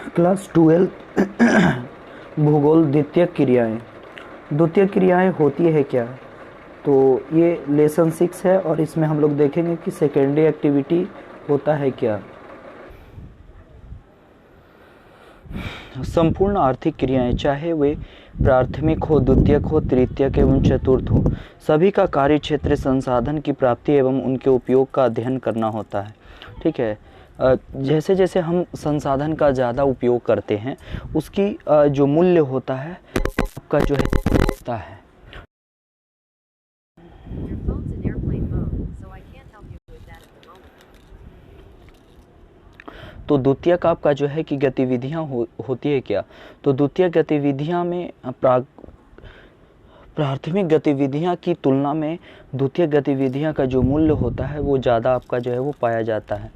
Class 12 भूगोल द्वितीयक क्रियाएं। द्वितीयक क्रियाएं होती है क्या? तो ये लेसन 6 है और इसमें हम लोग देखेंगे कि सेकेंडरी एक्टिविटी होता है क्या। संपूर्ण आर्थिक क्रियाएं, चाहे वे प्राथमिक हो, द्वितीयक हो, तृतीयक एवं चतुर्थ हो, सभी का कार्य क्षेत्र संसाधन की प्राप्ति एवं उनके उपयोग का अध्ययन करना होता है। ठीक है। जैसे जैसे हम संसाधन का ज़्यादा उपयोग करते हैं, उसकी जो मूल्य होता है आपका जो होता है। तो द्वितीयक आपका जो है कि गतिविधियाँ होती है क्या? तो द्वितीयक गतिविधियाँ में प्राथमिक गतिविधियाँ की तुलना में द्वितीयक गतिविधियाँ का जो मूल्य होता है वो ज़्यादा आपका जो है वो पाया जाता है।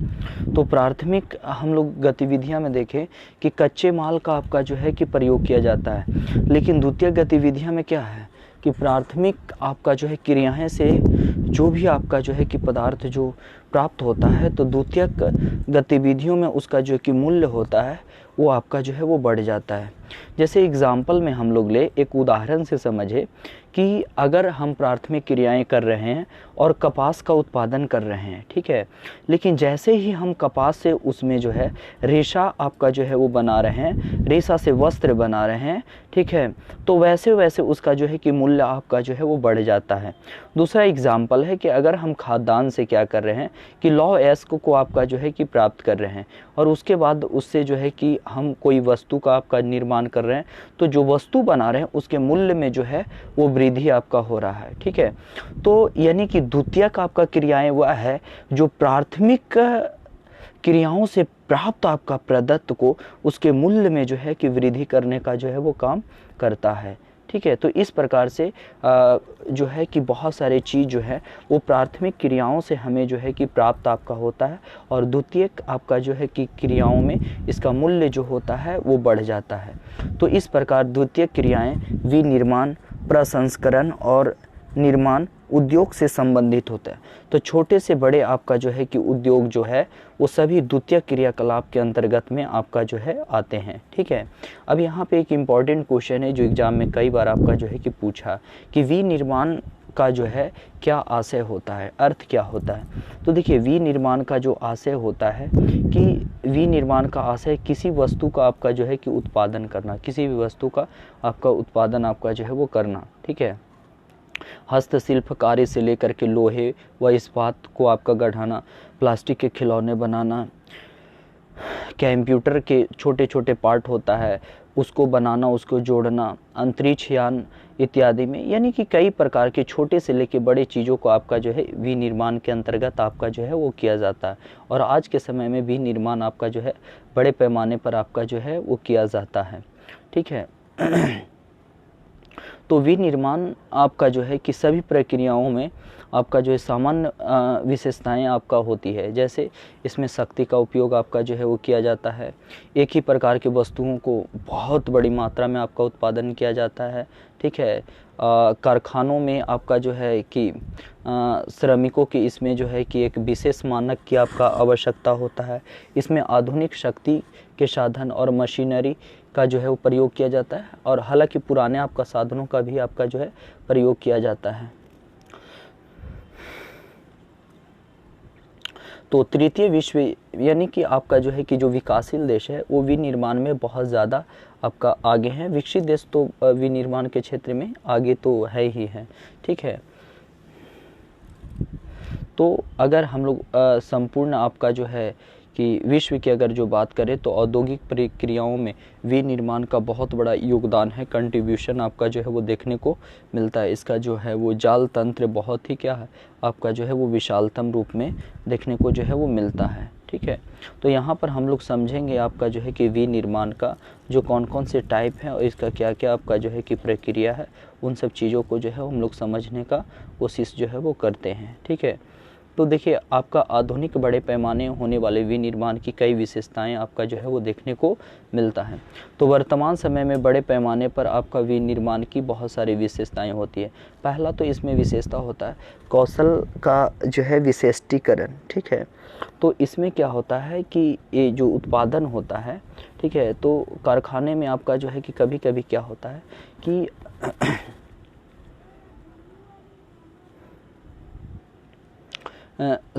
तो प्राथमिक हम लोग गतिविधियाँ में देखें कि कच्चे माल का आपका जो है कि प्रयोग किया जाता है, लेकिन द्वितीयक गतिविधियाँ में क्या है कि प्राथमिक आपका जो है क्रियाएं से जो भी आपका जो है कि पदार्थ जो प्राप्त होता है, तो द्वितीयक गतिविधियों में उसका जो कि मूल्य होता है वो आपका जो है वो बढ़ जाता है। जैसे एग्जाम्पल में हम लोग ले, एक उदाहरण से समझे कि अगर हम प्राथमिक क्रियाएं कर रहे हैं और कपास का उत्पादन कर रहे हैं, ठीक है, लेकिन जैसे ही हम कपास से उसमें जो है रेशा आपका जो है वो बना रहे हैं, रेशा से वस्त्र बना रहे हैं, ठीक है, तो वैसे वैसे उसका जो है कि मूल्य आपका जो है वो बढ़ जाता है। दूसरा एग्जाम्पल है कि अगर हम खाद्यान्न से क्या कर रहे हैं कि लौह अयस्क को आपका जो है कि प्राप्त कर रहे हैं और उसके बाद उससे जो है कि हम कोई वस्तु का आपका निर्माण कर रहे हैं, तो जो वस्तु बना रहे हैं उसके मूल्य में जो है वो वृद्धि आपका हो रहा है। ठीक है। तो यानी कि द्वितीयक आपका क्रियाएं वह है जो प्राथमिक क्रियाओं से प्राप्त आपका प्रदत्त को उसके मूल्य में जो है कि वृद्धि करने का जो है वो काम करता है। ठीक है। तो इस प्रकार से जो है कि बहुत सारे चीज़ जो है वो प्राथमिक क्रियाओं से हमें जो है कि प्राप्त आपका होता है और द्वितीयक आपका जो है कि क्रियाओं में इसका मूल्य जो होता है वो बढ़ जाता है। तो इस प्रकार द्वितीयक क्रियाएं विनिर्माण, प्रसंस्करण और निर्माण उद्योग से संबंधित होता है। तो छोटे से बड़े आपका जो है कि उद्योग जो है वो सभी द्वितीयक क्रियाकलाप के अंतर्गत में आपका जो है आते हैं। ठीक है। अब यहाँ पे एक इम्पॉर्टेंट क्वेश्चन है जो एग्जाम में कई बार आपका जो है कि पूछा कि विनिर्माण का जो है क्या आशय होता है, अर्थ क्या होता है। तो देखिए, विनिर्माण का जो आशय होता है कि विनिर्माण का आशय किसी वस्तु का आपका जो है कि उत्पादन करना, किसी भी वस्तु का आपका उत्पादन आपका जो है वो करना। ठीक है। हस्तशिल्प कार्य से लेकर के लोहे व इस्पात को आपका गढ़ाना, प्लास्टिक के खिलौने बनाना, कंप्यूटर के छोटे छोटे पार्ट होता है उसको बनाना, उसको जोड़ना, अंतरिक्ष यान इत्यादि में, यानी कि कई प्रकार के छोटे से लेके बड़े चीज़ों को आपका जो है विनिर्माण के अंतर्गत आपका जो है वो किया जाता है। और आज के समय में विनिर्माण आपका जो है बड़े पैमाने पर आपका जो है वो किया जाता है। ठीक है। तो विनिर्माण आपका जो है कि सभी प्रक्रियाओं में आपका जो है सामान्य विशेषताएं आपका होती है। जैसे इसमें शक्ति का उपयोग आपका जो है वो किया जाता है, एक ही प्रकार की वस्तुओं को बहुत बड़ी मात्रा में आपका उत्पादन किया जाता है। ठीक है। कारखानों में आपका जो है कि श्रमिकों की इसमें जो है कि एक विशेष मानक की आपका आवश्यकता होता है। इसमें आधुनिक शक्ति के साधन और मशीनरी का जो है वो प्रयोग किया जाता है और हालांकि पुराने आपका साधनों का भी आपका जो है प्रयोग किया जाता है। तो तृतीय विश्व यानी कि आपका जो है कि जो विकासशील देश है वो विनिर्माण में बहुत ज़्यादा आपका आगे हैं। विकसित देश तो विनिर्माण के क्षेत्र में आगे तो है ही है। ठीक है। तो अगर हम लोग संपूर्ण आपका जो है कि विश्व की अगर जो बात करें तो औद्योगिक प्रक्रियाओं में विनिर्माण का बहुत बड़ा योगदान है, कंट्रीब्यूशन आपका जो है वो देखने को मिलता है। इसका जो है वो जाल तंत्र बहुत ही क्या है आपका जो है वो विशालतम रूप में देखने को जो है वो मिलता है। ठीक है। तो यहाँ पर हम लोग समझेंगे आपका जो है कि विनिर्माण का जो कौन कौन से टाइप है और इसका क्या क्या आपका जो है कि प्रक्रिया है, उन सब चीज़ों को जो है हम लोग समझने का कोशिश जो है वो करते हैं। ठीक है। तो देखिए आपका आधुनिक बड़े पैमाने होने वाले विनिर्माण की कई विशेषताएं आपका जो है वो देखने को मिलता है। तो वर्तमान समय में बड़े पैमाने पर आपका विनिर्माण की बहुत सारी विशेषताएं होती है। पहला तो इसमें विशेषता होता है कौशल का जो है विशिष्टीकरण, ठीक है। तो इसमें क्या होता है कि ये जो उत्पादन होता है, ठीक है, तो कारखाने में आपका जो है कि कभी कभी क्या होता है कि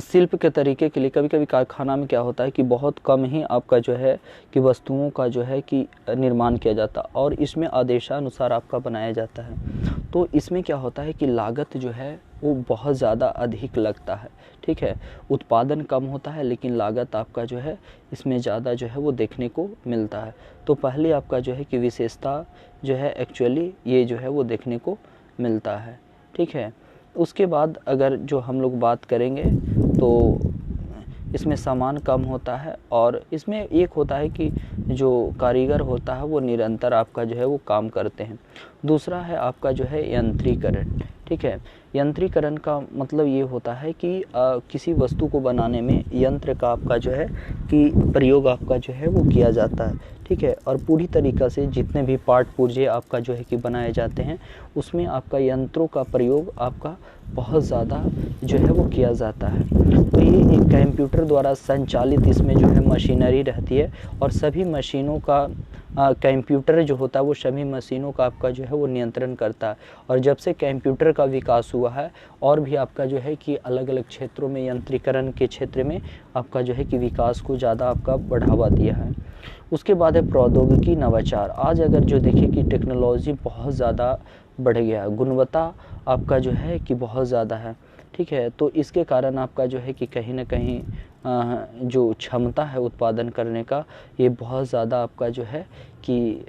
शिल्प के तरीके के लिए कभी कभी कारखाना में क्या होता है कि बहुत कम ही आपका जो है कि वस्तुओं का जो है कि निर्माण किया जाता और इसमें आदेशानुसार आपका बनाया जाता है। तो इसमें क्या होता है कि लागत जो है वो बहुत ज़्यादा अधिक लगता है, ठीक है। उत्पादन कम होता है लेकिन लागत आपका जो है इसमें ज़्यादा जो है वो देखने को मिलता है। तो पहले आपका जो है कि विशेषता जो है एक्चुअली ये जो है वो देखने को मिलता है, ठीक है। उसके बाद अगर जो हम लोग बात करेंगे तो इसमें सामान कम होता है और इसमें एक होता है कि जो कारीगर होता है वो निरंतर आपका जो है वो काम करते हैं। दूसरा है आपका जो है यंत्रीकरण, ठीक है। यंत्रीकरण का मतलब ये होता है कि किसी वस्तु को बनाने में यंत्र का आपका जो है कि प्रयोग आपका जो है वो किया जाता है, ठीक है। और पूरी तरीक़ा से जितने भी पार्ट पुर्जे आपका जो है कि बनाए जाते हैं उसमें आपका यंत्रों का प्रयोग आपका बहुत ज़्यादा जो है वो किया जाता है। तो ये एक कंप्यूटर द्वारा संचालित इसमें जो है मशीनरी रहती है और सभी मशीनों का कंप्यूटर जो होता है वो सभी मशीनों का आपका जो है वो नियंत्रण करता है। और जब से कंप्यूटर का विकास हुआ है और भी आपका जो है कि अलग अलग क्षेत्रों में यंत्रीकरण के क्षेत्र में आपका जो है कि विकास को ज़्यादा आपका बढ़ावा दिया है। उसके बाद है प्रौद्योगिकी नवाचार। आज अगर जो देखें कि टेक्नोलॉजी बहुत ज़्यादा बढ़ गया है, गुणवत्ता आपका जो है कि बहुत ज़्यादा है, ठीक है। तो इसके कारण आपका जो है कि कहीं ना कहीं जो क्षमता है उत्पादन करने का ये बहुत ज़्यादा आपका जो है कि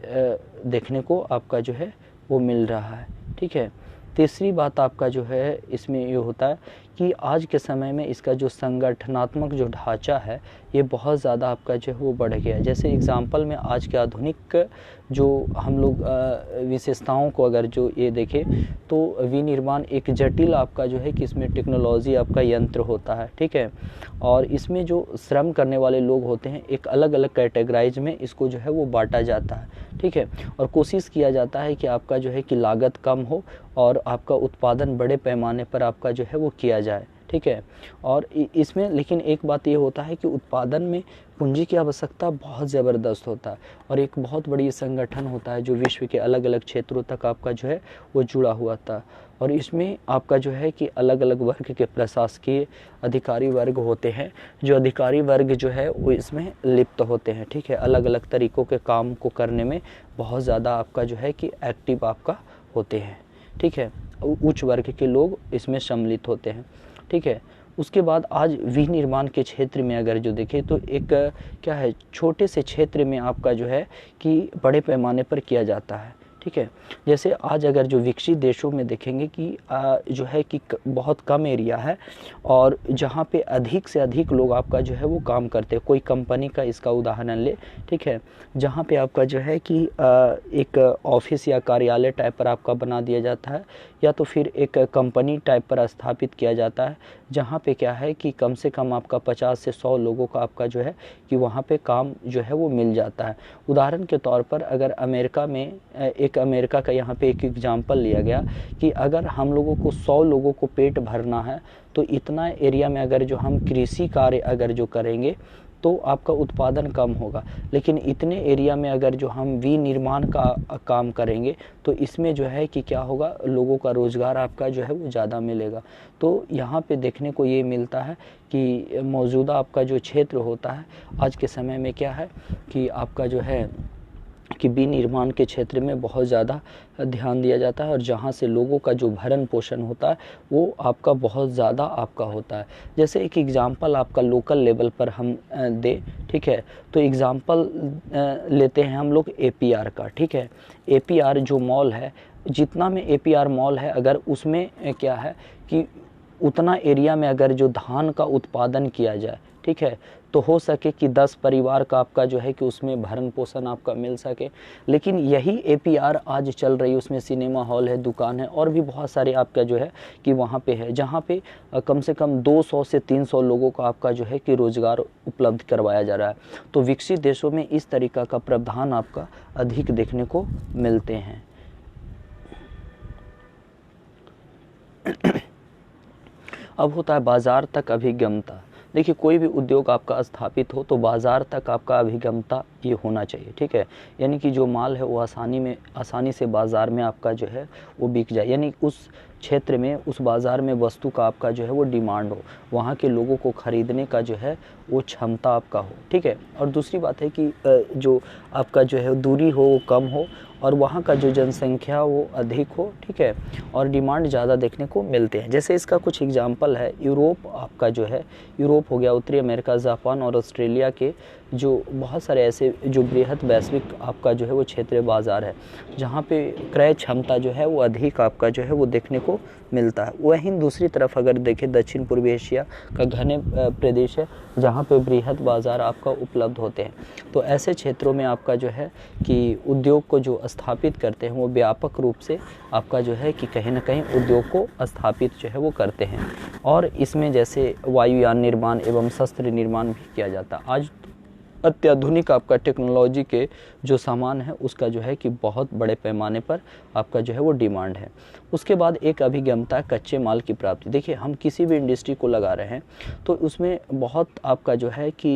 देखने को आपका जो है वो मिल रहा है, ठीक है। तीसरी बात आपका जो है इसमें ये होता है कि आज के समय में इसका जो संगठनात्मक जो ढांचा है ये बहुत ज़्यादा आपका जो है वो बढ़ गया है। जैसे एग्जांपल में आज के आधुनिक जो हम लोग विशेषताओं को अगर जो ये देखें तो विनिर्माण एक जटिल आपका जो है कि इसमें टेक्नोलॉजी आपका यंत्र होता है, ठीक है। और इसमें जो श्रम करने वाले लोग होते हैं एक अलग अलग कैटेगराइज में इसको जो है वो बांटा जाता है, ठीक है। और कोशिश किया जाता है कि आपका जो है कि लागत कम हो और आपका उत्पादन बड़े पैमाने पर आपका जो है वो किया जाए, ठीक है। और इसमें लेकिन एक बात ये होता है कि उत्पादन में पूंजी की आवश्यकता बहुत ज़बरदस्त होता है और एक बहुत बड़ी संगठन होता है जो विश्व के अलग अलग क्षेत्रों तक आपका जो है वो जुड़ा हुआ था। और इसमें आपका जो है कि अलग अलग वर्ग के प्रशासकीय अधिकारी वर्ग होते हैं, जो अधिकारी वर्ग जो है वो इसमें लिप्त होते हैं, ठीक है। अलग अलग तरीक़ों के काम को करने में बहुत ज़्यादा आपका जो है कि एक्टिव आपका होते हैं, ठीक है। उच्च वर्ग के लोग इसमें सम्मिलित होते हैं, ठीक है। उसके बाद आज विनिर्माण के क्षेत्र में अगर जो देखें तो एक क्या है छोटे से क्षेत्र में आपका जो है कि बड़े पैमाने पर किया जाता है, ठीक है। जैसे आज अगर जो विकसित देशों में देखेंगे कि जो है कि बहुत कम एरिया है और जहाँ पे अधिक से अधिक लोग आपका जो है वो काम करते हैं। कोई कंपनी का इसका उदाहरण ले, ठीक है, जहाँ पे आपका जो है कि एक ऑफिस या कार्यालय टाइप पर आपका बना दिया जाता है या तो फिर एक कंपनी टाइप पर स्थापित किया जाता है, जहाँ पे क्या है कि कम से कम आपका 50 से 100 लोगों का आपका जो है कि वहाँ पे काम जो है वो मिल जाता है। उदाहरण के तौर पर अगर अमेरिका में एक अमेरिका का यहाँ पे एक एग्जांपल लिया गया कि अगर हम लोगों को 100 लोगों को पेट भरना है तो इतना एरिया में अगर जो हम कृषि कार्य अगर जो करेंगे तो आपका उत्पादन कम होगा, लेकिन इतने एरिया में अगर जो हम विनिर्माण का काम करेंगे तो इसमें जो है कि क्या होगा, लोगों का रोज़गार आपका जो है वो ज़्यादा मिलेगा। तो यहाँ पे देखने को ये मिलता है कि मौजूदा आपका जो क्षेत्र होता है आज के समय में क्या है कि आपका जो है कि विनिर्माण के क्षेत्र में बहुत ज़्यादा ध्यान दिया जाता है और जहाँ से लोगों का जो भरण पोषण होता है वो आपका बहुत ज़्यादा आपका होता है। जैसे एक एग्ज़ाम्पल आपका लोकल लेवल पर हम दें, ठीक है, तो एग्ज़ाम्पल लेते हैं हम लोग APR का, ठीक है। APR जो मॉल है, जितना में APR मॉल है अगर उसमें क्या है कि उतना एरिया में अगर जो धान का उत्पादन किया जाए, ठीक है, तो हो सके कि 10 परिवार का आपका जो है कि उसमें भरण पोषण आपका मिल सके। लेकिन यही APR आज चल रही है, उसमें सिनेमा हॉल है, दुकान है और भी बहुत सारे आपका जो है कि वहाँ पे है, जहाँ पे कम से कम 200 से 300 लोगों को आपका जो है कि रोज़गार उपलब्ध करवाया जा रहा है। तो विकसित देशों में इस तरीक़ा का प्रावधान आपका अधिक देखने को मिलते हैं। अब होता है बाज़ार तक अभिगम्यता। देखिए, कोई भी उद्योग आपका स्थापित हो तो बाज़ार तक आपका अभिगम्यता ये होना चाहिए, ठीक है। यानी कि जो माल है वो आसानी से बाज़ार में आपका जो है वो बिक जाए, यानी उस क्षेत्र में, उस बाज़ार में वस्तु का आपका जो है वो डिमांड हो, वहाँ के लोगों को ख़रीदने का जो है वो क्षमता आपका हो, ठीक है। और दूसरी बात है कि जो आपका जो है दूरी हो वो कम हो और वहाँ का जो जनसंख्या वो अधिक हो, ठीक है, और डिमांड ज़्यादा देखने को मिलते हैं। जैसे इसका कुछ एग्जांपल है, यूरोप आपका जो है, यूरोप हो गया, उत्तरी अमेरिका, जापान और ऑस्ट्रेलिया के जो बहुत सारे ऐसे जो बृहद वैश्विक आपका जो है वो क्षेत्रीय बाज़ार है, जहाँ पे क्रय क्षमता जो है वो अधिक आपका जो है वो देखने को मिलता है। वहीं दूसरी तरफ अगर देखें, दक्षिण पूर्वी एशिया का घने प्रदेश है, जहाँ पे बृहद बाज़ार आपका उपलब्ध होते हैं। तो ऐसे क्षेत्रों में आपका जो है कि उद्योग को जो स्थापित करते हैं वो व्यापक रूप से आपका जो है कि कहीं ना कहीं उद्योग को स्थापित जो है वो करते हैं। और इसमें जैसे वायुयान निर्माण एवं शस्त्र निर्माण भी किया जाता है। आज अत्याधुनिक आपका टेक्नोलॉजी के जो सामान है उसका जो है कि बहुत बड़े पैमाने पर आपका जो है वो डिमांड है। उसके बाद एक अभिगम्यता कच्चे माल की प्राप्ति। देखिए, हम किसी भी इंडस्ट्री को लगा रहे हैं तो उसमें बहुत आपका जो है कि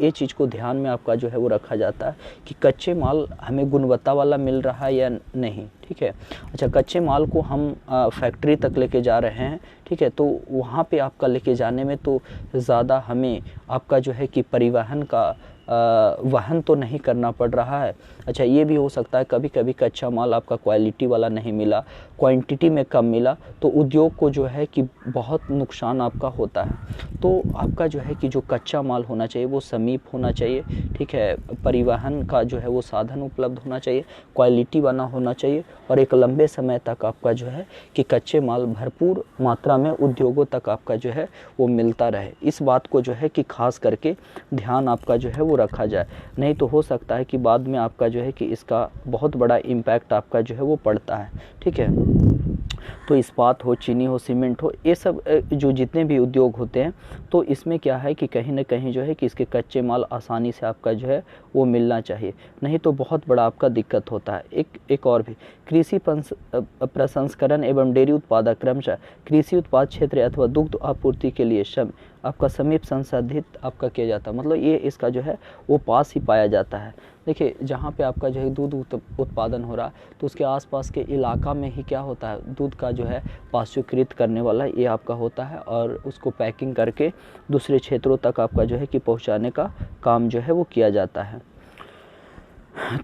ये चीज़ को ध्यान में आपका जो है वो रखा जाता है कि कच्चे माल हमें गुणवत्ता वाला मिल रहा है या नहीं, ठीक है। अच्छा, कच्चे माल को हम फैक्ट्री तक लेके जा रहे हैं, ठीक है, तो वहाँ पे आपका लेके जाने में तो ज़्यादा हमें आपका जो है कि परिवहन का वहन तो नहीं करना पड़ रहा है। अच्छा, ये भी हो सकता है कभी कभी कच्चा माल आपका क्वालिटी वाला नहीं मिला, क्वांटिटी में कम मिला, तो उद्योग को जो है कि बहुत नुकसान आपका होता है। तो आपका जो है कि जो कच्चा माल होना चाहिए वो समीप होना चाहिए, ठीक है, परिवहन का जो है वो साधन उपलब्ध होना चाहिए, क्वालिटी वाला होना चाहिए और एक लंबे समय तक आपका जो है कि कच्चे माल भरपूर मात्रा में उद्योगों तक आपका जो है वो मिलता रहे। इस बात को जो है कि खास करके ध्यान आपका जो है वो रखा जाए, नहीं तो हो सकता है कि बाद में आपका जो है कि इसका बहुत बड़ा इम्पैक्ट आपका जो है वो पड़ता है, ठीक है। तो इस्पात हो, चीनी हो, सीमेंट हो, ये सब जो जितने भी उद्योग होते हैं तो इसमें क्या है कि कहीं ना कहीं जो है कि इसके कच्चे माल आसानी से आपका जो है वो मिलना चाहिए, नहीं तो बहुत बड़ा आपका दिक्कत होता है। एक और भी, कृषि प्रसंस्करण एवं डेयरी उत्पादक क्रमशः कृषि उत्पाद क्षेत्र अथवा दुग्ध आपूर्ति के लिए आपका समीप संसाधित आपका किया जाता है, मतलब ये इसका जो है वो पास ही पाया जाता है। देखिए, जहाँ पे आपका जो है दूध उत्पादन हो रहा है तो उसके आसपास के इलाका में ही क्या होता है, दूध का जो है पाश्चुकृत करने वाला ये आपका होता है और उसको पैकिंग करके दूसरे क्षेत्रों तक आपका जो है कि पहुँचाने का काम जो है वो किया जाता है।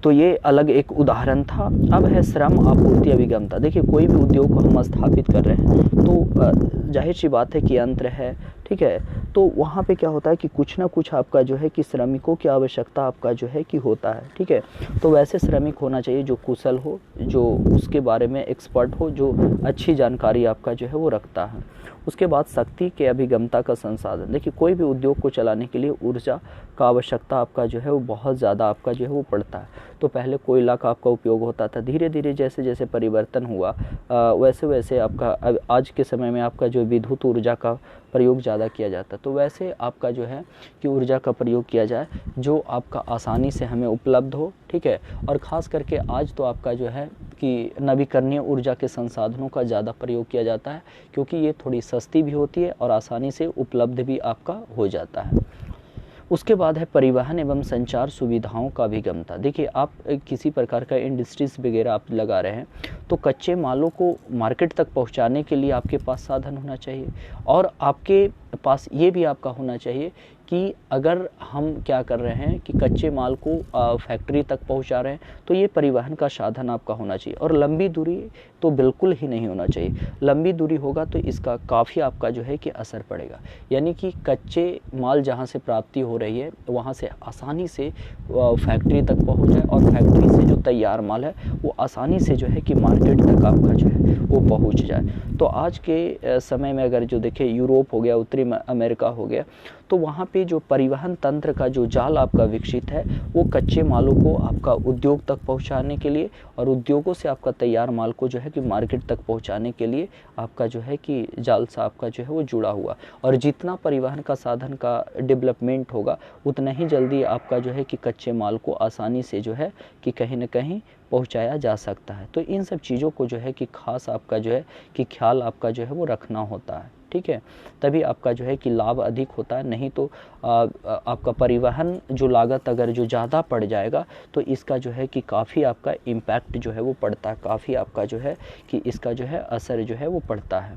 तो ये अलग एक उदाहरण था। अब है श्रम आपूर्ति अभिगम्यता। देखिए, कोई भी उद्योग को हम स्थापित कर रहे हैं तो जाहिर सी बात है कि यंत्र है, ठीक है, तो वहाँ पे क्या होता है कि कुछ ना कुछ आपका जो है कि श्रमिकों की आवश्यकता आपका जो है कि होता है, ठीक है। तो वैसे श्रमिक होना चाहिए जो कुशल हो, जो उसके बारे में एक्सपर्ट हो, जो अच्छी जानकारी आपका जो है वो रखता है। उसके बाद शक्ति के अभिगम्यता का संसाधन। देखिए, कोई भी उद्योग को चलाने के लिए ऊर्जा का आवश्यकता आपका जो है वो बहुत ज़्यादा आपका जो है वो पड़ता है। तो पहले कोयला का आपका उपयोग होता था, धीरे धीरे जैसे जैसे परिवर्तन हुआ वैसे वैसे आपका आज के समय में आपका जो विद्युत ऊर्जा का प्रयोग ज़्यादा किया जाता है। तो वैसे आपका जो है कि ऊर्जा का प्रयोग किया जाए जो आपका आसानी से हमें उपलब्ध हो, ठीक है। और ख़ास करके आज तो आपका जो है कि नवीकरणीय ऊर्जा के संसाधनों का ज़्यादा प्रयोग किया जाता है, क्योंकि ये थोड़ी सस्ती भी होती है और आसानी से उपलब्ध भी आपका हो जाता है। उसके बाद है परिवहन एवं संचार सुविधाओं का अभिगम्यता। देखिए, आप किसी प्रकार का इंडस्ट्रीज वगैरह आप लगा रहे हैं तो कच्चे मालों को मार्केट तक पहुंचाने के लिए आपके पास साधन होना चाहिए और आपके पास ये भी आपका होना चाहिए कि अगर हम क्या कर रहे हैं कि कच्चे माल को फैक्ट्री तक पहुंचा रहे हैं तो ये परिवहन का साधन आपका होना चाहिए। और लंबी दूरी तो बिल्कुल ही नहीं होना चाहिए। लंबी दूरी होगा तो इसका काफ़ी आपका जो है कि असर पड़ेगा, यानी कि कच्चे माल जहां से प्राप्ति हो रही है वहां से आसानी से फैक्ट्री तक पहुंच जाए और फैक्ट्री से जो तैयार माल है वो आसानी से जो है कि मार्केट तक आपका जो है वो पहुँच जाए। तो आज के समय में अगर जो देखें, यूरोप हो गया, उत्तरी अमेरिका हो गया, तो वहाँ पे पे जो परिवहन तंत्र का जो जाल आपका विकसित है वो कच्चे मालों को आपका उद्योग तक पहुंचाने के लिए और उद्योगों से आपका तैयार माल को जो है कि मार्केट तक पहुंचाने के लिए आपका जो है कि जाल से आपका जो है वो जुड़ा हुआ। और जितना परिवहन का साधन का डेवलपमेंट होगा उतना ही जल्दी आपका जो है कि कच्चे माल को आसानी से जो है कि कहीं ना कहीं पहुंचाया जा सकता है। तो इन सब चीज़ों को जो है कि खास आपका जो है कि ख्याल आपका जो है वो रखना होता है, ठीक है, तभी आपका जो है कि लाभ अधिक होता है। नहीं तो आपका परिवहन जो लागत अगर जो ज़्यादा पड़ जाएगा तो इसका जो है कि काफ़ी आपका इम्पैक्ट जो है वो पड़ता है, काफ़ी आपका जो है कि इसका जो है असर जो है वो पड़ता है।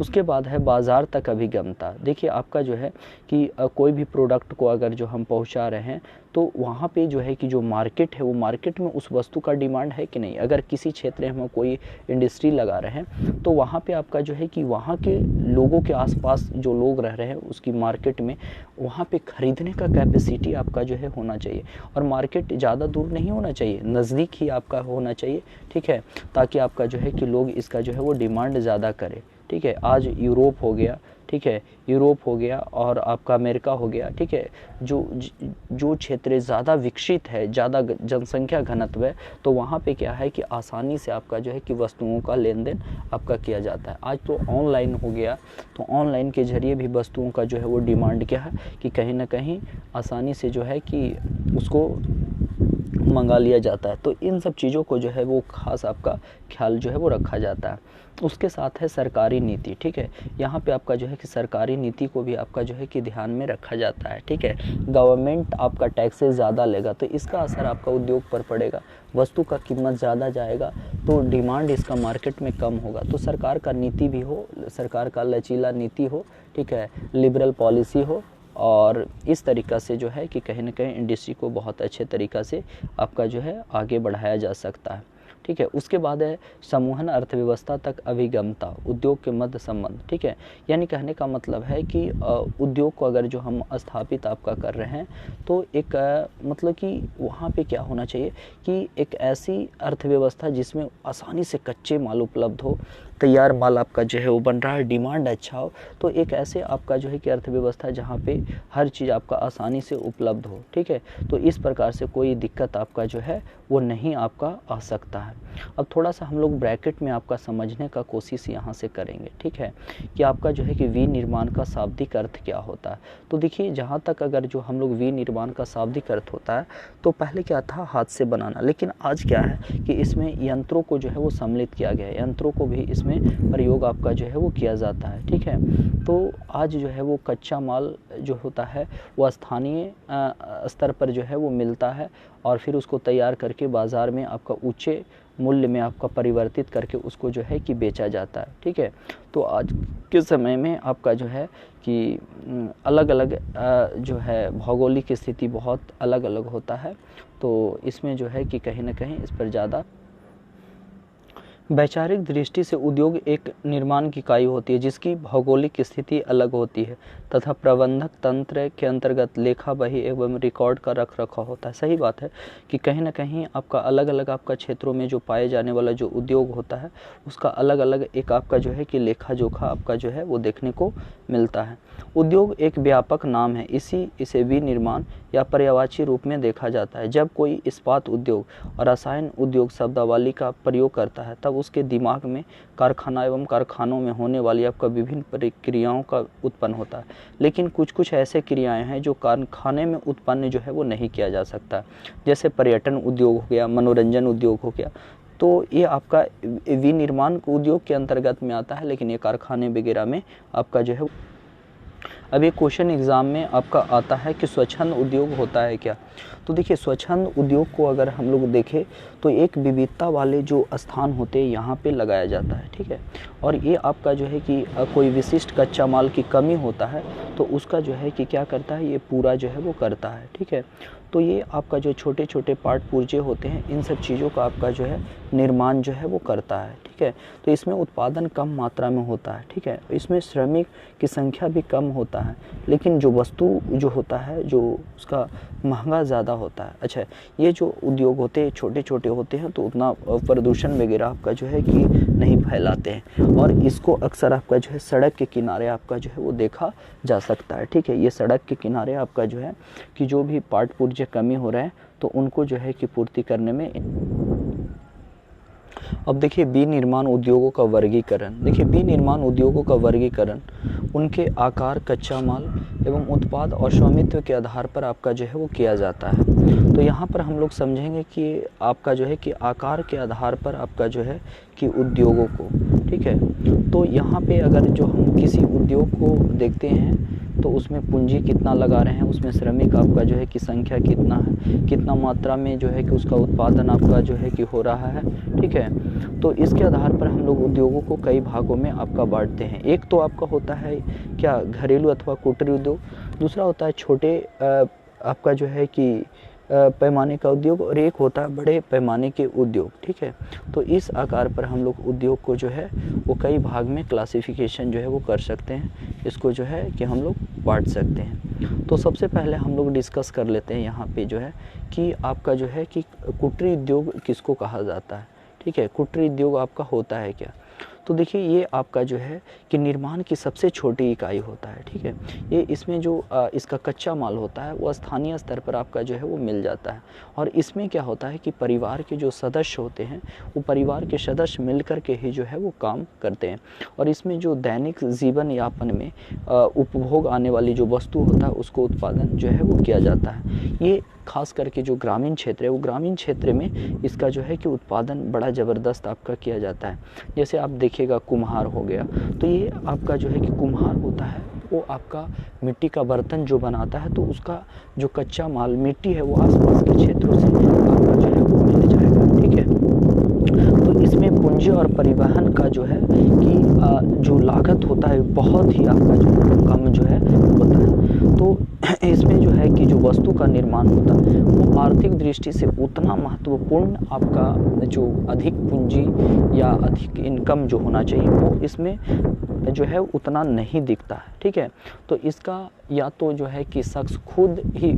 उसके बाद है बाज़ार तक अभिगमता। देखिए आपका जो है कि कोई भी प्रोडक्ट को अगर जो हम पहुंचा रहे हैं तो वहाँ पे जो है कि जो मार्केट है वो मार्केट में उस वस्तु का डिमांड है कि नहीं। अगर किसी क्षेत्र में कोई इंडस्ट्री लगा रहे हैं तो वहाँ पे आपका जो है कि वहाँ के लोगों के आसपास जो लोग रह रहे हैं उसकी मार्केट में वहाँ पे खरीदने का कैपेसिटी आपका जो है होना चाहिए। और मार्केट ज़्यादा दूर नहीं होना चाहिए, नज़दीक ही आपका होना चाहिए, ठीक है, ताकि आपका जो है कि लोग इसका जो है वो डिमांड ज़्यादा करें, ठीक है। आज यूरोप हो गया, ठीक है, यूरोप हो गया और आपका अमेरिका हो गया, ठीक है, जो क्षेत्र ज़्यादा विकसित है, ज़्यादा जनसंख्या घनत्व है, तो वहाँ पे क्या है कि आसानी से आपका जो है कि वस्तुओं का लेन देन आपका किया जाता है। आज तो ऑनलाइन हो गया, तो ऑनलाइन के ज़रिए भी वस्तुओं का जो है वो डिमांड क्या है कि कहीं ना कहीं आसानी से जो है कि उसको मंगा लिया जाता है। तो इन सब चीज़ों को जो है वो खास आपका ख्याल जो है वो रखा जाता है। उसके साथ है सरकारी नीति, ठीक है, यहाँ पे आपका जो है कि सरकारी नीति को भी आपका जो है कि ध्यान में रखा जाता है, ठीक है। गवर्नमेंट आपका टैक्सेस ज़्यादा लेगा तो इसका असर आपका उद्योग पर पड़ेगा, वस्तु का कीमत ज़्यादा जाएगा तो डिमांड इसका मार्केट में कम होगा। तो सरकार का नीति भी हो, सरकार का लचीला नीति हो, ठीक है, लिबरल पॉलिसी हो, और इस तरीक़ा से जो है कि कहीं ना कहीं इंडस्ट्री को बहुत अच्छे तरीक़ा से आपका जो है आगे बढ़ाया जा सकता है, ठीक है। उसके बाद है समूहन अर्थव्यवस्था तक अभिगमता, उद्योग के मध्य संबंध, ठीक है। यानी कहने का मतलब है कि उद्योग को अगर जो हम स्थापित आपका कर रहे हैं तो एक मतलब कि वहाँ पे क्या होना चाहिए कि एक ऐसी अर्थव्यवस्था जिसमें आसानी से कच्चे माल उपलब्ध हो, तैयार माल आपका जो है वो बन रहा है, डिमांड अच्छा हो, तो एक ऐसे आपका जो है कि अर्थव्यवस्था जहाँ पे हर चीज़ आपका आसानी से उपलब्ध हो, ठीक है। तो इस प्रकार से कोई दिक्कत आपका जो है वो नहीं आपका आ सकता है। अब थोड़ा सा हम लोग ब्रैकेट में आपका समझने का कोशिश यहाँ से करेंगे, ठीक है, कि आपका जो है कि विनिर्माण का शाब्दिक अर्थ क्या होता है। तो देखिए जहाँ तक अगर जो हम लोग विनिर्माण का शाब्दिक अर्थ होता है तो पहले क्या था, हाथ से बनाना, लेकिन आज क्या है कि इसमें यंत्रों को जो है वो सम्मिलित किया गया है, यंत्रों को भी इसमें प्रयोग आपका जो है वो किया जाता है, ठीक है। तो आज जो है वो कच्चा माल जो होता है वो स्थानीय स्तर पर जो है वो मिलता है और फिर उसको तैयार करके बाज़ार में आपका ऊंचे मूल्य में आपका परिवर्तित करके उसको जो है कि बेचा जाता है, ठीक है। तो आज के समय में आपका जो है कि अलग अलग जो है भौगोलिक स्थिति बहुत अलग अलग होता है, तो इसमें जो है कि कहीं ना कहीं इस पर ज़्यादा वैचारिक दृष्टि से उद्योग एक निर्माण की इकाई होती है जिसकी भौगोलिक स्थिति अलग होती है तथा प्रबंधक तंत्र के अंतर्गत लेखा बही एवं रिकॉर्ड का रख रखाव होता है। सही बात है कि कहीं ना कहीं आपका अलग अलग आपका क्षेत्रों में जो पाए जाने वाला जो उद्योग होता है उसका अलग अलग एक आपका जो है कि लेखा जोखा आपका जो है वो देखने को मिलता है। उद्योग एक व्यापक नाम है, इसे विनिर्माण या पर्यायवाची रूप में देखा जाता है। जब कोई इस्पात उद्योग और रसायन उद्योग शब्दावली का प्रयोग करता है तब उसके दिमाग में कारखाना एवं कारखानों में होने वाली आपका विभिन्न प्रक्रियाओं का उत्पन्न होता है, लेकिन कुछ ऐसे क्रियाएं हैं जो कारखाने में उत्पन्न जो है वो नहीं किया जा सकता, जैसे पर्यटन उद्योग हो गया, मनोरंजन उद्योग हो गया, तो ये आपका विनिर्माण उद्योग के अंतर्गत में आता है, लेकिन ये कारखाने वगैरह में आपका जो है। अब ये क्वेश्चन एग्ज़ाम में आपका आता है कि स्वच्छंद उद्योग होता है क्या। तो देखिए स्वच्छंद उद्योग को अगर हम लोग देखें तो एक विविधता वाले जो स्थान होते हैं यहाँ पे लगाया जाता है, ठीक है। और ये आपका जो है कि कोई विशिष्ट कच्चा माल की कमी होता है तो उसका जो है कि क्या करता है, ये पूरा जो है वो करता है, ठीक है। तो ये आपका जो छोटे छोटे पार्ट पुर्जे होते हैं इन सब चीज़ों का आपका जो है निर्माण जो है वो करता है, ठीक है। तो इसमें उत्पादन कम मात्रा में होता है, ठीक है। इसमें श्रमिक की संख्या भी कम होता है, लेकिन जो वस्तु जो होता है जो उसका महंगा ज़्यादा होता है। अच्छा, ये जो उद्योग होते हैं छोटे छोटे होते हैं तो उतना प्रदूषण वगैरह आपका जो है कि नहीं फैलाते हैं। और इसको अक्सर आपका जो है सड़क के किनारे आपका जो है वो देखा जा सकता है। ठीक है, ये सड़क के किनारे आपका जो है कि जो भी पार्ट पुर्जे कमी हो रहे हैं तो उनको जो है कि पूर्ति करने में। अब देखिए विनिर्माण उद्योगों का वर्गीकरण। देखिए विनिर्माण उद्योगों का वर्गीकरण उनके आकार, कच्चा माल एवं उत्पाद और स्वामित्व के आधार पर आपका जो है वो किया जाता है। तो यहाँ पर हम लोग समझेंगे कि आपका जो है कि आकार के आधार पर आपका जो है कि उद्योगों को, ठीक है, तो यहाँ पे अगर जो हम किसी उद्योग को देखते हैं तो उसमें पूंजी कितना लगा रहे हैं, उसमें श्रमिक आपका जो है कि संख्या कितना है, कितना मात्रा में जो है कि उसका उत्पादन आपका जो है कि हो रहा है। ठीक है, तो इसके आधार पर हम लोग उद्योगों को कई भागों में आपका बांटते हैं। एक तो आपका होता है क्या घरेलू अथवा कुटीर उद्योग, दूसरा होता है छोटे आपका जो है कि पैमाने का उद्योग, और एक होता है बड़े पैमाने के उद्योग। ठीक है, तो इस आकार पर हम लोग उद्योग को जो है वो कई भाग में क्लासिफिकेशन जो है वो कर सकते हैं, इसको जो है कि हम लोग बांट सकते हैं। तो सबसे पहले हम लोग डिस्कस कर लेते हैं यहाँ पे जो है कि आपका जो है कि कुटीर उद्योग किसको कहा जाता है। ठीक है, कुटीर उद्योग आपका होता है क्या, तो देखिए ये आपका जो है कि निर्माण की सबसे छोटी इकाई होता है। ठीक है, ये इसमें जो इसका कच्चा माल होता है वो स्थानीय स्तर पर आपका जो है वो मिल जाता है। और इसमें क्या होता है कि परिवार के जो सदस्य होते हैं वो परिवार के सदस्य मिल कर के ही जो है वो काम करते हैं। और इसमें जो दैनिक जीवन यापन में उपभोग आने वाली जो वस्तु होता है उसको उत्पादन जो है वो किया जाता है। ये खास करके जो ग्रामीण क्षेत्र है वो ग्रामीण क्षेत्र में इसका जो है कि उत्पादन बड़ा ज़बरदस्त आपका किया जाता है। जैसे आप देखिएगा कुम्हार हो गया, तो ये आपका जो है कि कुम्हार होता है वो आपका मिट्टी का बर्तन जो बनाता है तो उसका जो कच्चा माल मिट्टी है वो आसपास के क्षेत्रों से आपका जो है वो मिल जाएगा। ठीक है, तो इसमें पूंजी और परिवहन का जो है कि जो लागत होता है बहुत ही आपका जो है कम जो है होता है। तो इसमें जो है कि जो वस्तु का निर्माण होता है वो आर्थिक दृष्टि से उतना महत्वपूर्ण आपका जो अधिक पूंजी या अधिक इनकम जो होना चाहिए वो इसमें जो है उतना नहीं दिखता है। ठीक है, तो इसका या तो जो है कि शख्स खुद ही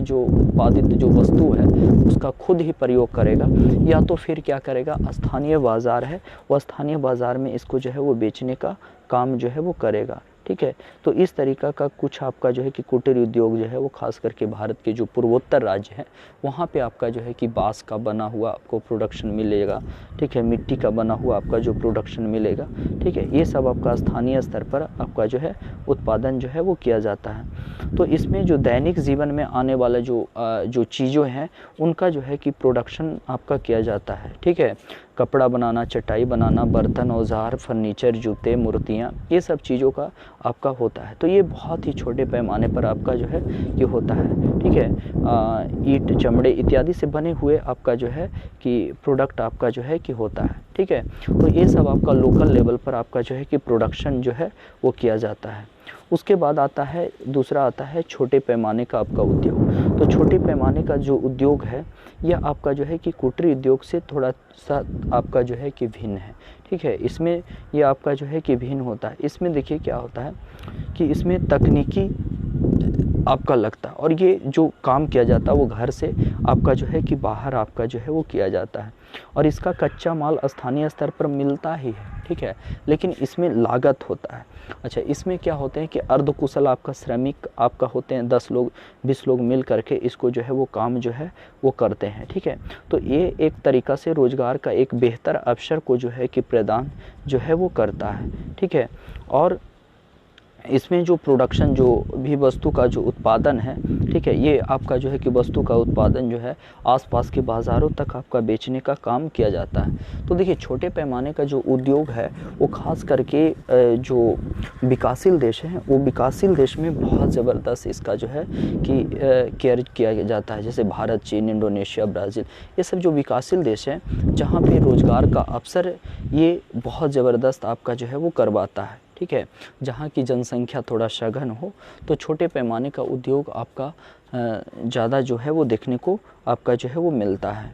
जो उत्पादित जो वस्तु है उसका खुद ही प्रयोग करेगा, या तो फिर क्या करेगा, स्थानीय बाज़ार है वो स्थानीय बाज़ार में इसको जो है वो बेचने का काम जो है वो करेगा। ठीक है, तो इस तरीका का कुछ आपका जो है कि कुटीर उद्योग जो है वो खास करके भारत के जो पूर्वोत्तर राज्य हैं वहाँ पे आपका जो है कि बांस का बना हुआ आपको प्रोडक्शन मिलेगा। ठीक है, मिट्टी का बना हुआ आपका जो प्रोडक्शन मिलेगा। ठीक है, ये सब आपका स्थानीय स्तर पर आपका जो है उत्पादन जो है वो किया जाता है। तो इसमें जो दैनिक जीवन में आने वाला जो चीज़ें हैं उनका जो है कि प्रोडक्शन आपका किया जाता है। ठीक है, कपड़ा बनाना, चटाई बनाना, बर्तन, औजार, फर्नीचर, जूते, मूर्तियाँ, ये सब चीज़ों का आपका होता है। तो ये बहुत ही छोटे पैमाने पर आपका जो है ये होता है। ठीक है, ईंट, चमड़े इत्यादि से बने हुए आपका जो है कि प्रोडक्ट आपका जो है कि होता है। ठीक है, तो ये सब आपका लोकल लेवल पर आपका जो है कि प्रोडक्शन जो है वो किया जाता है। उसके बाद आता है दूसरा आता है छोटे पैमाने का आपका उद्योग। तो छोटे पैमाने का जो उद्योग है यह आपका जो है कि कुटीर उद्योग से थोड़ा सा आपका जो है कि भिन्न है। ठीक है, इसमें ये आपका जो है कि भिन्न होता है। इसमें देखिए क्या होता है कि इसमें तकनीकी आपका लगता है और ये जो काम किया जाता है वो घर से आपका जो है कि बाहर आपका जो है वो किया जाता है और इसका कच्चा माल स्थानीय स्तर पर मिलता ही है। ठीक है, लेकिन इसमें लागत होता है। अच्छा, इसमें क्या होते हैं कि अर्धकुशल आपका श्रमिक आपका होते हैं, 10 लोग 20 लोग मिल करके इसको जो है वो काम जो है वो करते हैं। ठीक है, तो ये एक तरीक़ा से रोज़गार का एक बेहतर अवसर को जो है कि प्रदान जो है वो करता है। ठीक है, और इसमें जो प्रोडक्शन जो भी वस्तु का जो उत्पादन है, ठीक है, ये आपका जो है कि वस्तु का उत्पादन जो है आसपास के बाज़ारों तक आपका बेचने का काम किया जाता है। तो देखिए छोटे पैमाने का जो उद्योग है वो ख़ास करके जो विकासशील देश हैं वो विकासशील देश में बहुत ज़बरदस्त इसका जो है कि केयर किया जाता है। जैसे भारत, चीन, इंडोनेशिया, ब्राज़ील, ये सब जो विकासशील देश हैं जहाँ पे रोज़गार का अवसर ये बहुत ज़बरदस्त आपका जो है वो करवाता है। ठीक है, जहाँ की जनसंख्या थोड़ा सघन हो तो छोटे पैमाने का उद्योग आपका ज़्यादा जो है वो देखने को आपका जो है वो मिलता है।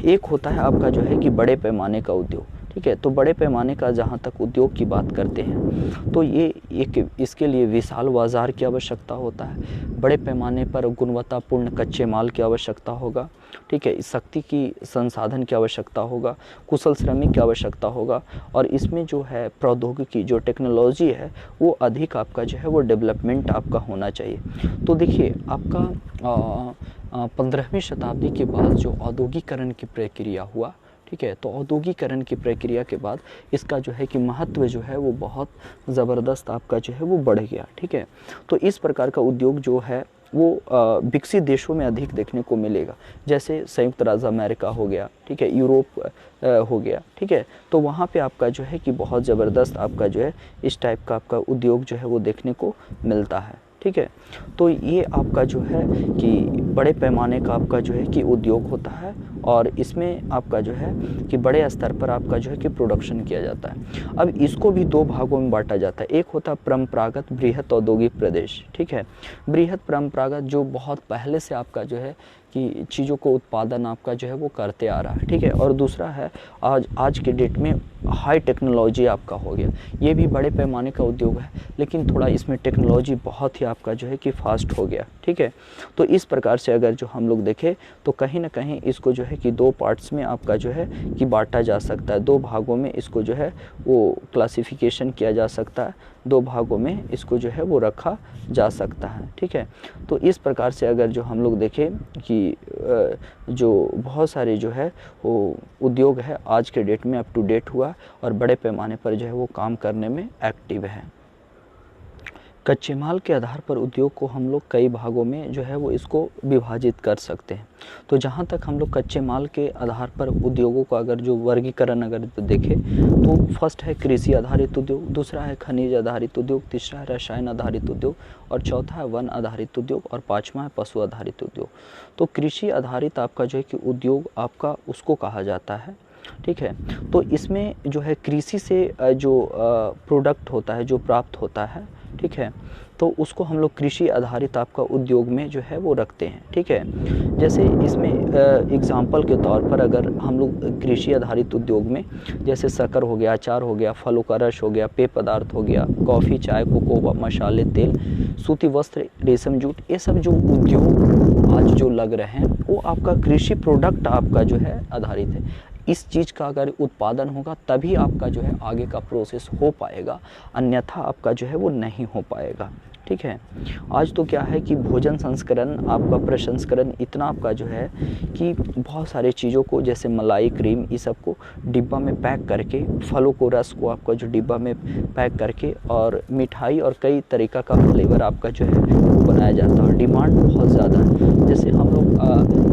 एक होता है आपका जो है कि बड़े पैमाने का उद्योग। ठीक ठीक है। तो बड़े पैमाने का जहाँ तक उद्योग की बात करते हैं तो ये एक इसके लिए विशाल बाज़ार की आवश्यकता होता है, बड़े पैमाने पर गुणवत्तापूर्ण कच्चे माल की आवश्यकता होगा, ठीक है, शक्ति की संसाधन की आवश्यकता होगा, कुशल श्रमिक की आवश्यकता होगा, और इसमें जो है प्रौद्योगिकी जो टेक्नोलॉजी है वो अधिक आपका जो है वो डेवलपमेंट आपका होना चाहिए। तो देखिए आपका 15वीं शताब्दी के बाद जो औद्योगिकरण की प्रक्रिया हुआ, ठीक है, तो औद्योगिकरण की प्रक्रिया के बाद इसका जो है कि महत्व जो है वो बहुत ज़बरदस्त आपका जो है वो बढ़ गया, ठीक है। तो इस प्रकार का उद्योग जो है वो विकसित देशों में अधिक देखने को मिलेगा, जैसे संयुक्त राज्य अमेरिका हो गया, ठीक है, यूरोप हो गया, ठीक है। तो वहाँ पे आपका जो है कि बहुत ज़बरदस्त आपका जो है इस टाइप का आपका उद्योग जो है वो देखने को मिलता है, ठीक है। तो ये आपका जो है कि बड़े पैमाने का आपका जो है कि उद्योग होता है, और इसमें आपका जो है कि बड़े स्तर पर आपका जो है कि प्रोडक्शन किया जाता है। अब इसको भी दो भागों में बांटा जाता है, एक होता है परंपरागत बृहत औद्योगिक प्रदेश, ठीक है, बृहत परंपरागत जो बहुत पहले से आपका जो है कि चीज़ों को उत्पादन आपका जो है वो करते आ रहा है, ठीक है, और दूसरा है आज के डेट में हाई टेक्नोलॉजी आपका हो गया, ये भी बड़े पैमाने का उद्योग है, लेकिन थोड़ा इसमें टेक्नोलॉजी बहुत ही आपका जो है कि फास्ट हो गया, ठीक है। तो इस प्रकार से अगर जो हम लोग देखें तो कहीं ना कहीं इसको जो है कि दो पार्ट्स में आपका जो है कि बांटा जा सकता है, दो भागों में इसको जो है वो क्लासिफिकेशन किया जा सकता है, दो भागों में इसको जो है वो रखा जा सकता है, ठीक है। तो इस प्रकार से अगर जो हम लोग देखें कि जो बहुत सारे जो है वो उद्योग है आज के डेट में अप टू डेट हुआ और बड़े पैमाने पर जो है वो काम करने में एक्टिव है। कच्चे माल के आधार पर उद्योग को हम लोग कई भागों में जो है वो इसको विभाजित कर सकते हैं। तो जहाँ तक हम लोग कच्चे माल के आधार पर उद्योगों का अगर जो वर्गीकरण अगर देखें तो फर्स्ट है कृषि आधारित उद्योग, दूसरा है खनिज आधारित उद्योग, तीसरा है रसायन आधारित उद्योग, और चौथा है वन आधारित उद्योग, और पाँचवा है पशु आधारित उद्योग। तो कृषि आधारित आपका जो है कि उद्योग आपका उसको कहा जाता है, ठीक है। तो इसमें जो है कृषि से जो प्रोडक्ट होता है जो प्राप्त होता है, ठीक है, तो उसको हम लोग कृषि आधारित आपका उद्योग में जो है वो रखते हैं, ठीक है। जैसे इसमें एग्जाम्पल के तौर पर अगर हम लोग कृषि आधारित उद्योग में जैसे शक्कर हो गया, अचार हो गया, फलों का रस हो गया, पेय पदार्थ हो गया, कॉफ़ी, चाय, कोको, मसाले, तेल, सूती वस्त्र, रेशम, जूट, ये सब जो उद्योग आज जो लग रहे हैं वो आपका कृषि प्रोडक्ट आपका जो है आधारित है। इस चीज़ का अगर उत्पादन होगा तभी आपका जो है आगे का प्रोसेस हो पाएगा, अन्यथा आपका जो है वो नहीं हो पाएगा, ठीक है। आज तो क्या है कि भोजन संस्करण आपका प्रसंस्करण इतना आपका जो है कि बहुत सारे चीज़ों को जैसे मलाई, क्रीम, ये सब को डिब्बा में पैक करके, फलों को, रस को आपका जो डिब्बा में पैक करके, और मिठाई और कई तरीक़ा का फ्लेवर आपका जो है वो बनाया जाता है। डिमांड बहुत ज़्यादा है, जैसे हम लोग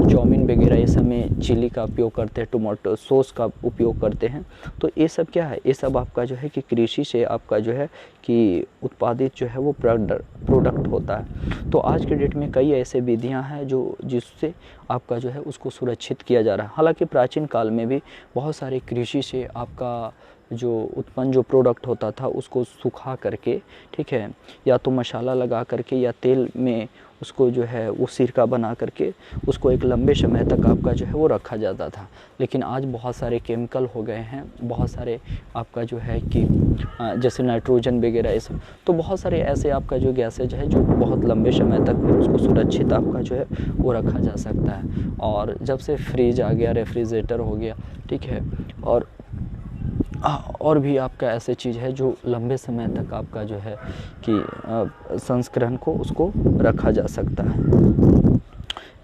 चाउमीन वगैरह ये सब में चिली का उपयोग करते हैं, टोमेटो सॉस का उपयोग करते हैं, तो ये सब क्या है, ये सब आपका जो है कि कृषि से आपका जो है कि उत्पादित जो है वो प्रोडक्ट होता है। तो आज के डेट में कई ऐसे विधियां हैं जो जिससे आपका जो है उसको सुरक्षित किया जा रहा है। हालांकि प्राचीन काल में भी बहुत सारे कृषि से आपका जो उत्पन्न जो प्रोडक्ट होता था उसको सुखा करके, ठीक है, या तो मसाला लगा करके या तेल में उसको जो है वो सिरका बना करके उसको एक लंबे समय तक आपका जो है वो रखा जाता था। लेकिन आज बहुत सारे केमिकल हो गए हैं, बहुत सारे आपका जो है कि जैसे नाइट्रोजन वगैरह ये सब, तो बहुत सारे ऐसे आपका जो गैसेज है जो बहुत लंबे समय तक उसको सुरक्षित आपका जो है वो रखा जा सकता है। और जब से फ्रिज आ गया, रेफ्रिजरेटर हो गया, ठीक है, और भी आपका ऐसे चीज़ है जो लंबे समय तक आपका जो है कि संस्करण को उसको रखा जा सकता है।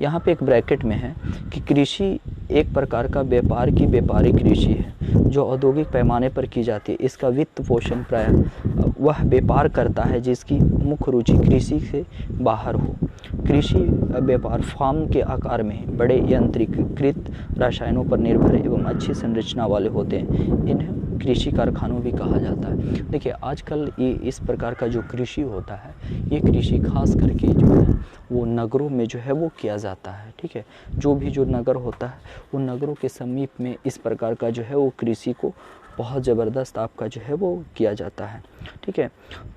यहाँ पे एक ब्रैकेट में है कि कृषि एक प्रकार का व्यापार की व्यापारिक कृषि है जो औद्योगिक पैमाने पर की जाती है। इसका वित्त पोषण प्रायः वह व्यापार करता है जिसकी मुख्य रुचि कृषि से बाहर हो। कृषि व्यापार फार्म के आकार में बड़े यंत्रीकृत रसायनों पर निर्भर एवं अच्छी संरचना वाले होते हैं। इन्हें कृषि कारखानों भी कहा जाता है। देखिए आजकल ये इस प्रकार का जो कृषि होता है, ये कृषि खास करके जो है वो नगरों में जो है वो किया जाता है, ठीक है। जो भी जो नगर होता है वो नगरों के समीप में इस प्रकार का जो है वो कृषि को बहुत ज़बरदस्त आपका जो है वो किया जाता है। ठीक है,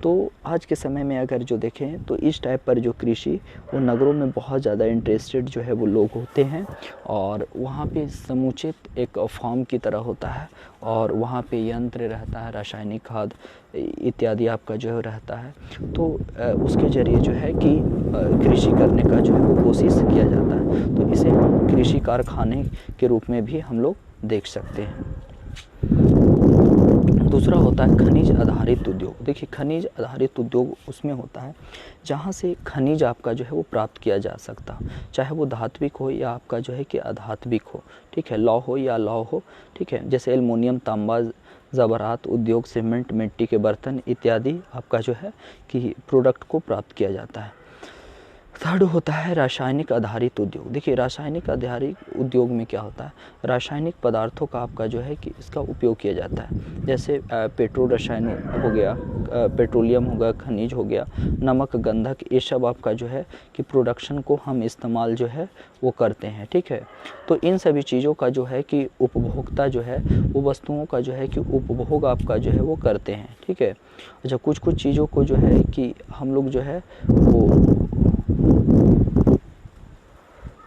तो आज के समय में अगर जो देखें तो इस टाइप पर जो कृषि वो नगरों में बहुत ज़्यादा इंटरेस्टेड जो है वो लोग होते हैं, और वहाँ पे समुचित एक फार्म की तरह होता है, और वहाँ पे यंत्र रहता है, रासायनिक खाद इत्यादि आपका जो है रहता है। तो उसके ज़रिए जो है कि कृषि करने का जो है वो कोशिश किया जाता है। तो इसे हम कृषि कारखाने के रूप में भी हम लोग देख सकते हैं। दूसरा होता है खनिज आधारित उद्योग। देखिए, खनिज आधारित उद्योग उसमें होता है जहाँ से खनिज आपका जो है वो प्राप्त किया जा सकता, चाहे वो धात्विक हो या आपका जो है कि अधात्विक हो। ठीक है, लौह हो या लौह हो। ठीक है, जैसे एल्युमिनियम, तांबा, ज़ेवरात उद्योग, सीमेंट, मिट्टी के बर्तन इत्यादि आपका जो है कि प्रोडक्ट को प्राप्त किया जाता है। थर्ड होता है रासायनिक आधारित उद्योग। देखिए, रासायनिक आधारित उद्योग में क्या होता है, रासायनिक पदार्थों का आपका जो है कि इसका उपयोग किया जाता है। जैसे पेट्रो रसायन हो गया, पेट्रोलियम हो गया, खनिज हो गया, नमक, गंधक, ये सब आपका जो है कि प्रोडक्शन को हम इस्तेमाल जो है वो करते हैं। ठीक है, तो इन सभी चीज़ों का जो है कि उपभोक्ता जो है वो वस्तुओं का जो है कि उपभोग आपका जो है वो करते हैं। ठीक है, अच्छा, कुछ कुछ चीज़ों को जो है कि हम लोग जो है वो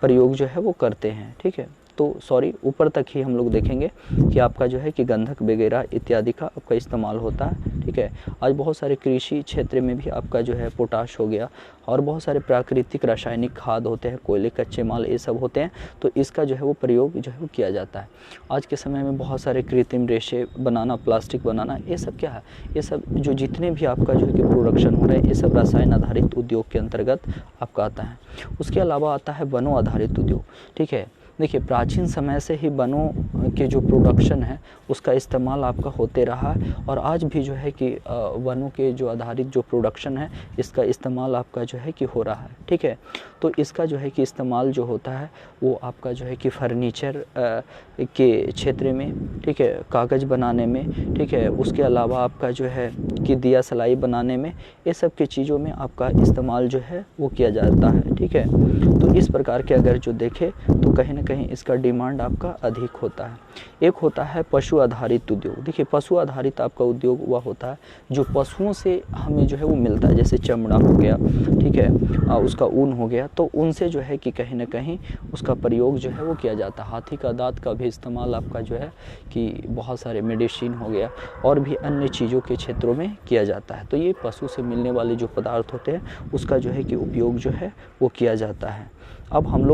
प्रयोग जो है वो करते हैं। ठीक है, तो सॉरी, ऊपर तक ही हम लोग देखेंगे कि आपका जो है कि गंधक वगैरह इत्यादि का आपका इस्तेमाल होता है। ठीक है, आज बहुत सारे कृषि क्षेत्र में भी आपका जो है पोटाश हो गया और बहुत सारे प्राकृतिक रासायनिक खाद होते हैं, कोयले, कच्चे माल, ये सब होते हैं, तो इसका जो है वो प्रयोग जो है वो किया जाता है। आज के समय में बहुत सारे कृत्रिम रेशे बनाना, प्लास्टिक बनाना, ये सब क्या है, ये सब जो जितने भी आपका जो है कि प्रोडक्शन हो रहा है, ये सब रसायन आधारित उद्योग के अंतर्गत आपका आता है। उसके अलावा आता है वनों आधारित उद्योग। ठीक है, देखिए, प्राचीन समय से ही वनों के जो प्रोडक्शन है उसका इस्तेमाल आपका होते रहा है, और आज भी जो है कि वनों के जो आधारित जो प्रोडक्शन है इसका इस्तेमाल आपका जो है कि हो रहा है। ठीक है, तो इसका जो है कि इस्तेमाल जो होता है वो आपका जो है कि फर्नीचर के क्षेत्र में, ठीक है, कागज़ बनाने में, ठीक है, उसके अलावा आपका जो है कि दिया सलाई बनाने में, ये सब की चीज़ों में आपका इस्तेमाल जो है वो किया जाता है। ठीक है, तो इस प्रकार के अगर जो देखें तो कहीं ना कहीं इसका डिमांड आपका अधिक होता है। एक होता है पशु आधारित उद्योग। देखिए, पशु आधारित आपका उद्योग वह होता है जो पशुओं से हमें जो है वो मिलता है, जैसे चमड़ा हो गया, ठीक है, उसका ऊन हो गया, तो उनसे जो है कि कहीं ना कहीं उसका प्रयोग जो है वो किया जाता है। हाथी का दांत का भी इस्तेमाल आपका जो है कि बहुत सारे मेडिसिन हो गया और भी अन्य चीज़ों के क्षेत्रों में किया जाता है। तो ये पशु से मिलने वाले जो पदार्थ होते हैं उसका जो है कि उपयोग जो है वो किया जाता है। अब हम लोग